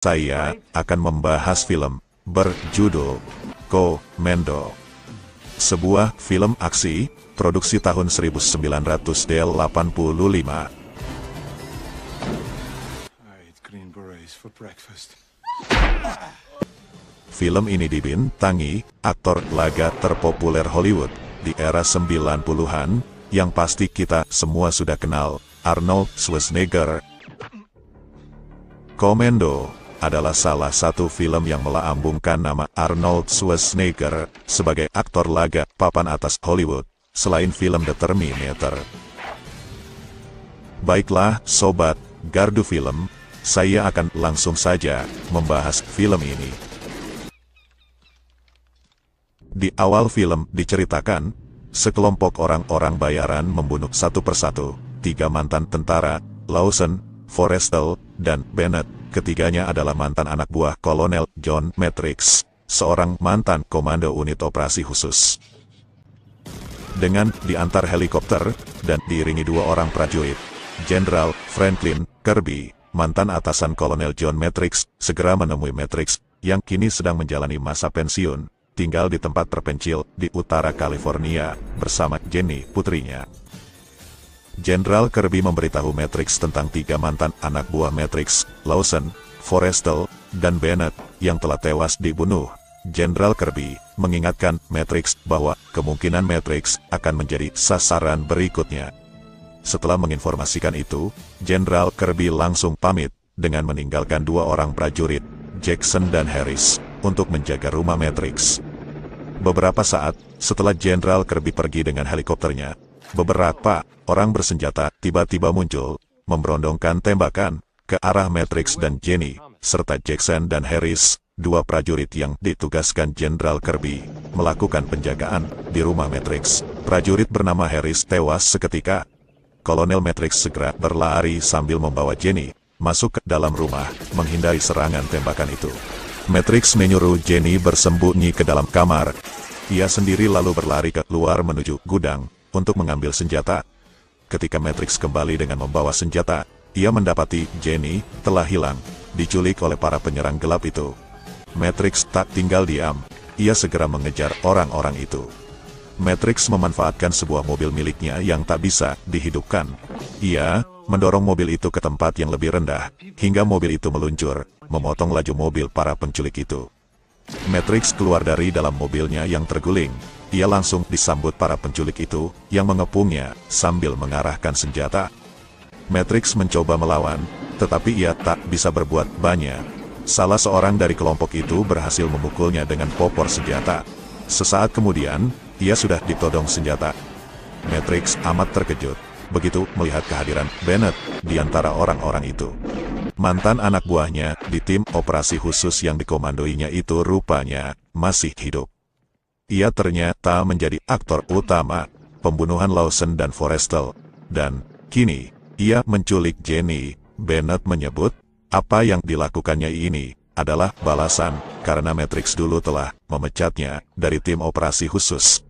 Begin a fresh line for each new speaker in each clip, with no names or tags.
Saya akan membahas film berjudul Commando. Sebuah film aksi, produksi tahun 1985. Film ini dibintangi aktor laga terpopuler Hollywood di era 90-an, yang pasti kita semua sudah kenal, Arnold Schwarzenegger. Commando adalah salah satu film yang melambungkan nama Arnold Schwarzenegger sebagai aktor laga papan atas Hollywood, selain film The Terminator. Baiklah, sobat gardu film, saya akan langsung saja membahas film ini. Di awal film diceritakan, sekelompok orang-orang bayaran membunuh satu persatu 3 mantan tentara, Lawson, Forrestal, dan Bennett. Ketiganya adalah mantan anak buah Kolonel John Matrix, seorang mantan komando unit operasi khusus. Dengan diantar helikopter, dan diiringi 2 orang prajurit, Jenderal Franklin Kirby, mantan atasan Kolonel John Matrix, segera menemui Matrix, yang kini sedang menjalani masa pensiun, tinggal di tempat terpencil di utara California, bersama Jenny, putrinya. Jenderal Kirby memberitahu Matrix tentang 3 mantan anak buah Matrix, Lawson, Forrestal, dan Bennett, yang telah tewas dibunuh. Jenderal Kirby mengingatkan Matrix bahwa kemungkinan Matrix akan menjadi sasaran berikutnya. Setelah menginformasikan itu, Jenderal Kirby langsung pamit dengan meninggalkan 2 orang prajurit, Jackson dan Harris, untuk menjaga rumah Matrix. Beberapa saat setelah Jenderal Kirby pergi dengan helikopternya, beberapa orang bersenjata tiba-tiba muncul, memberondongkan tembakan ke arah Matrix dan Jenny, serta Jackson dan Harris, 2 prajurit yang ditugaskan Jenderal Kirby, melakukan penjagaan di rumah Matrix. Prajurit bernama Harris tewas seketika. Kolonel Matrix segera berlari sambil membawa Jenny masuk ke dalam rumah, menghindari serangan tembakan itu. Matrix menyuruh Jenny bersembunyi ke dalam kamar. Ia sendiri lalu berlari ke luar menuju gudang untuk mengambil senjata. Ketika Matrix kembali dengan membawa senjata, ia mendapati Jenny telah hilang, diculik oleh para penyerang gelap itu. Matrix tak tinggal diam, ia segera mengejar orang-orang itu. Matrix memanfaatkan sebuah mobil miliknya yang tak bisa dihidupkan. Ia mendorong mobil itu ke tempat yang lebih rendah, hingga mobil itu meluncur, memotong laju mobil para penculik itu. Matrix keluar dari dalam mobilnya yang terguling. Ia langsung disambut para penculik itu, yang mengepungnya, sambil mengarahkan senjata. Matrix mencoba melawan, tetapi ia tak bisa berbuat banyak. Salah seorang dari kelompok itu berhasil memukulnya dengan popor senjata. Sesaat kemudian, ia sudah ditodong senjata. Matrix amat terkejut, begitu melihat kehadiran Bennett di antara orang-orang itu. Mantan anak buahnya di tim operasi khusus yang dikomandoinya itu rupanya masih hidup. Ia ternyata menjadi aktor utama pembunuhan Lawson dan Forrestal, dan kini ia menculik Jenny. Bennett menyebut apa yang dilakukannya ini adalah balasan karena Matrix dulu telah memecatnya dari tim operasi khusus.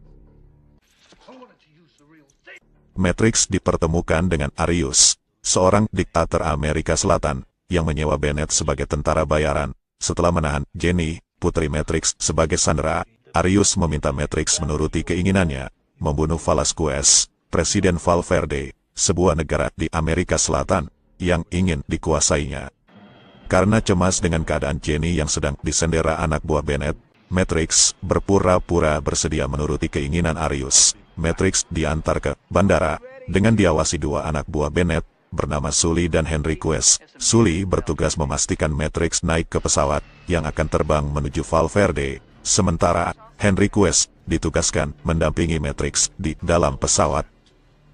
Matrix dipertemukan dengan Arius, seorang diktator Amerika Selatan, yang menyewa Bennett sebagai tentara bayaran. Setelah menahan Jenny, putri Matrix, sebagai sandera, Arius meminta Matrix menuruti keinginannya, membunuh Velasquez, Presiden Valverde, sebuah negara di Amerika Selatan, yang ingin dikuasainya. Karena cemas dengan keadaan Jenny yang sedang disendera anak buah Bennett, Matrix berpura-pura bersedia menuruti keinginan Arius. Matrix diantar ke bandara, dengan diawasi 2 anak buah Bennett, bernama Sully dan Henry Quest. Sully bertugas memastikan Matrix naik ke pesawat, yang akan terbang menuju Valverde. Sementara, Henry Quest ditugaskan mendampingi Matrix di dalam pesawat.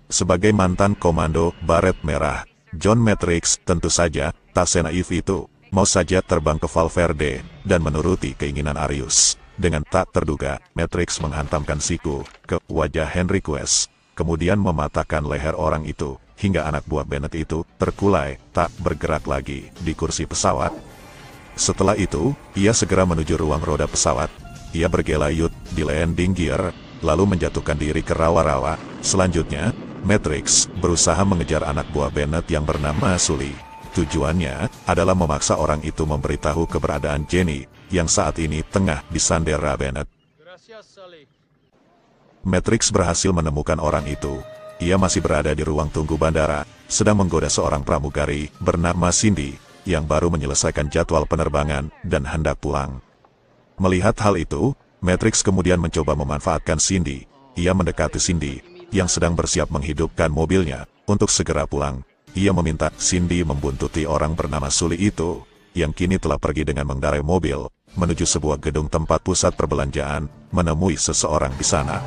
Sebagai mantan komando baret merah, John Matrix tentu saja tak senaif itu, mau saja terbang ke Valverde, dan menuruti keinginan Arius. Dengan tak terduga, Matrix menghantamkan siku ke wajah Henry Quest, kemudian mematahkan leher orang itu, hingga anak buah Bennett itu terkulai, tak bergerak lagi di kursi pesawat. Setelah itu, ia segera menuju ruang roda pesawat. Ia bergelayut di landing gear, lalu menjatuhkan diri ke rawa-rawa. Selanjutnya, Matrix berusaha mengejar anak buah Bennett yang bernama Sully. Tujuannya adalah memaksa orang itu memberitahu keberadaan Jenny, yang saat ini tengah disandera Bennett. Matrix berhasil menemukan orang itu. Ia masih berada di ruang tunggu bandara, sedang menggoda seorang pramugari bernama Cindy, yang baru menyelesaikan jadwal penerbangan dan hendak pulang. Melihat hal itu, Matrix kemudian mencoba memanfaatkan Cindy. Ia mendekati Cindy, yang sedang bersiap menghidupkan mobilnya, untuk segera pulang. Ia meminta Cindy membuntuti orang bernama Sully itu, yang kini telah pergi dengan mengendarai mobil, menuju sebuah gedung tempat pusat perbelanjaan, menemui seseorang di sana.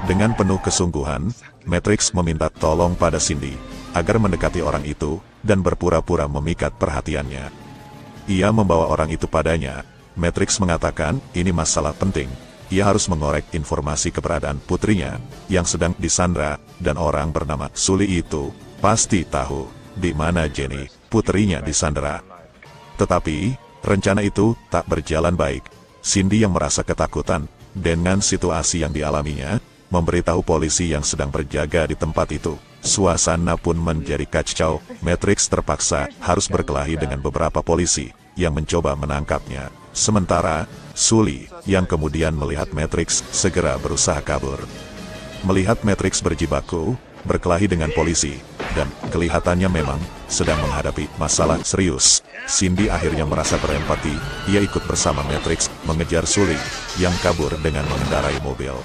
Dengan penuh kesungguhan, Matrix meminta tolong pada Cindy, agar mendekati orang itu, dan berpura-pura memikat perhatiannya. Ia membawa orang itu padanya. Matrix mengatakan, ini masalah penting. Ia harus mengorek informasi keberadaan putrinya, yang sedang disandra, dan orang bernama Sully itu pasti tahu di mana Jenny, putrinya, disandera. Tetapi, rencana itu tak berjalan baik. Cindy yang merasa ketakutan dengan situasi yang dialaminya, memberitahu polisi yang sedang berjaga di tempat itu. Suasana pun menjadi kacau. Matrix terpaksa harus berkelahi dengan beberapa polisi yang mencoba menangkapnya. Sementara, Sully yang kemudian melihat Matrix segera berusaha kabur. Melihat Matrix berjibaku, berkelahi dengan polisi, dan kelihatannya memang sedang menghadapi masalah serius, Cindy akhirnya merasa berempati. Ia ikut bersama Matrix mengejar Sully yang kabur dengan mengendarai mobil.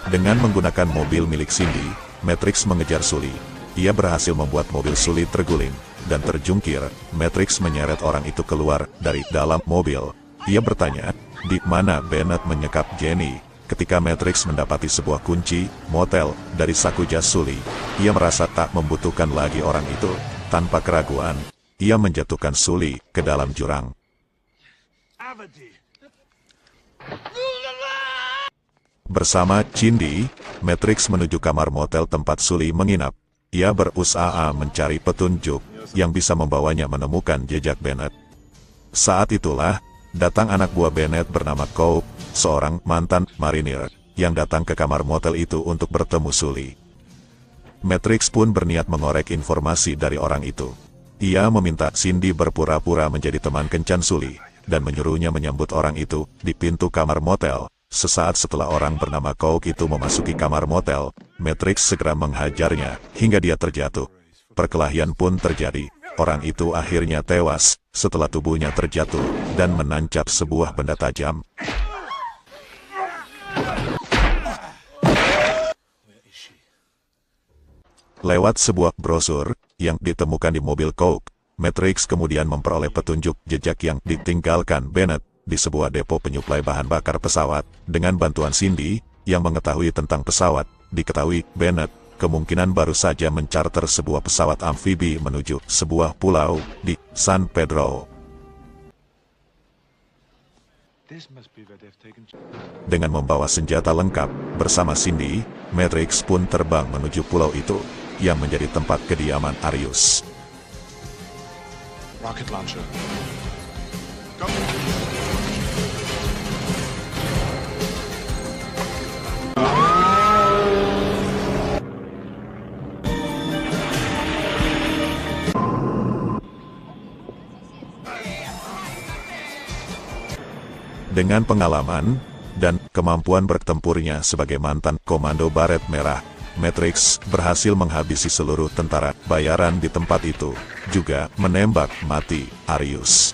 Dengan menggunakan mobil milik Cindy, Matrix mengejar Sully. Ia berhasil membuat mobil Sully terguling dan terjungkir. Matrix menyeret orang itu keluar dari dalam mobil. Ia bertanya, di mana Bennett menyekap Jenny? Ketika Matrix mendapati sebuah kunci motel dari saku jas Sully, ia merasa tak membutuhkan lagi orang itu. Tanpa keraguan, ia menjatuhkan Sully ke dalam jurang. Bersama Cindy, Matrix menuju kamar motel tempat Sully menginap. Ia berusaha mencari petunjuk yang bisa membawanya menemukan jejak Bennett. Saat itulah, datang anak buah Bennett bernama Cope, seorang mantan marinir, yang datang ke kamar motel itu untuk bertemu Sully. Matrix pun berniat mengorek informasi dari orang itu. Ia meminta Cindy berpura-pura menjadi teman kencan Sully, dan menyuruhnya menyambut orang itu di pintu kamar motel. Sesaat setelah orang bernama Coke itu memasuki kamar motel, Matrix segera menghajarnya, hingga dia terjatuh. Perkelahian pun terjadi. Orang itu akhirnya tewas, setelah tubuhnya terjatuh, dan menancap sebuah benda tajam. Lewat sebuah brosur, yang ditemukan di mobil Coke, Matrix kemudian memperoleh petunjuk jejak yang ditinggalkan Bennett, di sebuah depo penyuplai bahan bakar pesawat. Dengan bantuan Cindy, yang mengetahui tentang pesawat, diketahui Bennett kemungkinan baru saja mencarter sebuah pesawat amfibi menuju sebuah pulau di San Pedro. Dengan membawa senjata lengkap, bersama Cindy, Matrix pun terbang menuju pulau itu, yang menjadi tempat kediaman Arius.
Rocket launcher.
Dengan pengalaman dan kemampuan bertempurnya sebagai mantan komando baret merah, Matrix berhasil menghabisi seluruh tentara bayaran di tempat itu, juga menembak mati Arius.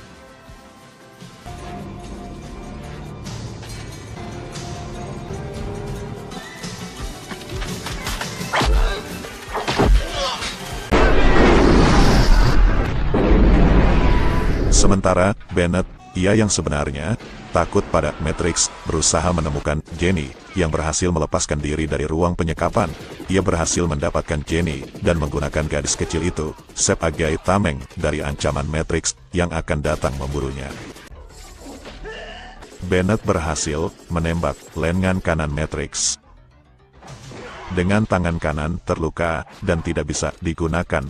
Sementara Bennett, ia yang sebenarnya takut pada Matrix, berusaha menemukan Jenny, yang berhasil melepaskan diri dari ruang penyekapan. Ia berhasil mendapatkan Jenny, dan menggunakan gadis kecil itu, sebagai tameng dari ancaman Matrix, yang akan datang memburunya. Bennett berhasil menembak lengan kanan Matrix. Dengan tangan kanan terluka, dan tidak bisa digunakan,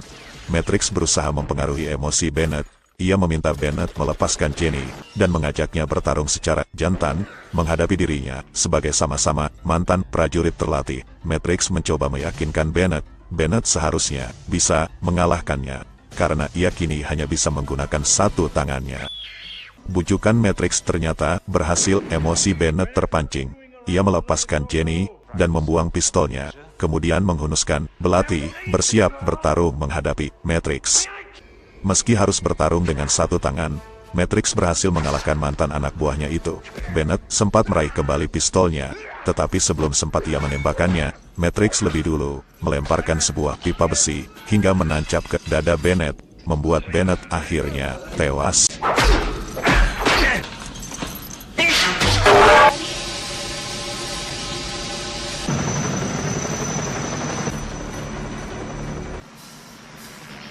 Matrix berusaha mempengaruhi emosi Bennett. Ia meminta Bennett melepaskan Jenny, dan mengajaknya bertarung secara jantan, menghadapi dirinya, sebagai sama-sama mantan prajurit terlatih. Matrix mencoba meyakinkan Bennett seharusnya bisa mengalahkannya. karena ia kini hanya bisa menggunakan satu tangannya. Bujukan Matrix ternyata berhasil. Emosi Bennett terpancing. Ia melepaskan Jenny dan membuang pistolnya, kemudian menghunuskan belati, bersiap bertarung menghadapi Matrix. Meski harus bertarung dengan satu tangan, Matrix berhasil mengalahkan mantan anak buahnya itu. Bennett sempat meraih kembali pistolnya, tetapi sebelum sempat ia menembakkannya, Matrix lebih dulu melemparkan sebuah pipa besi hingga menancap ke dada Bennett, membuat Bennett akhirnya tewas.